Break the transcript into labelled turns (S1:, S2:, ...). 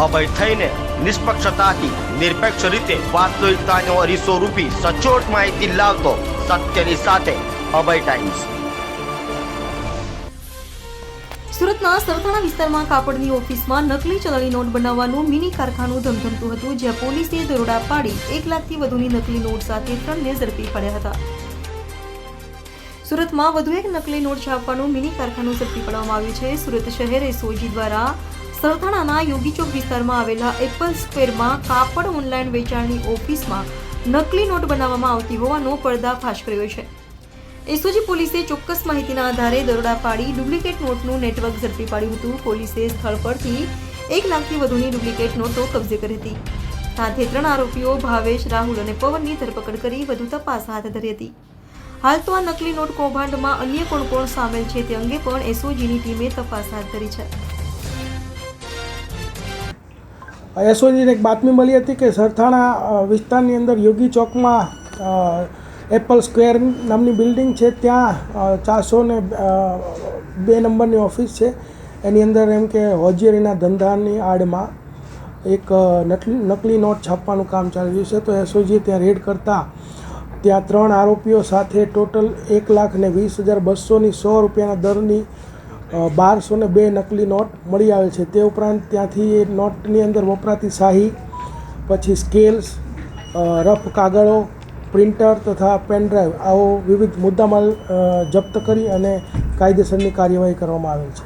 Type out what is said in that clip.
S1: અભય થઈને નિષ્પક્ષતાથી નિરપેક્ષ રીતે વાસ્તવિકતાનો અરીસો રૂપી સચોટ માહિતી લાવતો સત્યની સાથે અભય ટાઈમ્સ।
S2: સુરતના સરથાણા વિસ્તારમાં કાપડની ઓફિસમાં નકલી ચલણી નોટ બનાવવાનું મિની કારખાનું ધમધમતું હતું, જ્યાં પોલીસે દરોડા પાડી 1 લાખથી વધુની નકલી નોટ સાથે 3ને ઝડપી પાડ્યા હતા। સુરતમાં વધુ એક નકલી નોટ છાપવાનું મિની કારખાનું ઝડપી પાડવામાં આવ્યું છે। સુરત શહેર એસઓજી દ્વારા સરથાણાના યોગી ચોક વિસ્તારમાં આવેલા એપલ સ્ક્વેરમાં કાપડ ઓનલાઈન વેચાણની ઓફિસમાં નકલી નોટ બનાવવામાં આવતી હોવાનો પર્દાફાશ કર્યો છે। એસઓજી પોલીસે ચોક્કસ માહિતીના આધારે દરોડા પાડી ડુપ્લિકેટ નોટનું નેટવર્ક ઝડપી પાડ્યું હતું। પોલીસે સ્થળ પરથી 1 લાખથી વધુની ડુપ્લિકેટ નોટો કબજે કરી હતી। સાથે 3 આરોપીઓ ભાવેશ, રાહુલ અને પવનની ધરપકડ કરી વધુ તપાસ હાથ ધરી હતી। હાલ તો આ નકલી નોટ કૌભાંડમાં અન્ય કોણ કોણ સામેલ છે તે અંગે પણ એસઓજીની ટીમે તપાસ હાથ ધરી છે।
S3: એસઓજીને એક બાતમી મળી હતી કે સરથાણા વિસ્તારની અંદર યોગી ચોકમાં એપલ સ્ક્વેર નામની બિલ્ડિંગ છે, ત્યાં 402 નંબરની ઓફિસ છે। એની અંદર એમ કે હોજીરીના ધંધાની આડમાં એક નકલી નોટ છાપવાનું કામ ચાલી રહ્યું છે। તો એસઓજીએ ત્યાં રેડ કરતાં ત્યાં 3 આરોપીઓ સાથે ટોટલ 1,20,200ની 100 રૂપિયાના દરની 1202 નકલી નોટ મળી આવે છે। તે ઉપરાંત ત્યાંથી એ નોટની અંદર વપરાતી શાહી, પછી સ્કેલ્સ, રફ કાગળો, પ્રિન્ટર તથા પેનડ્રાઈવ આવો વિવિધ મુદ્દામાલ જપ્ત કરી અને કાયદેસરની કાર્યવાહી કરવામાં આવેલ છે।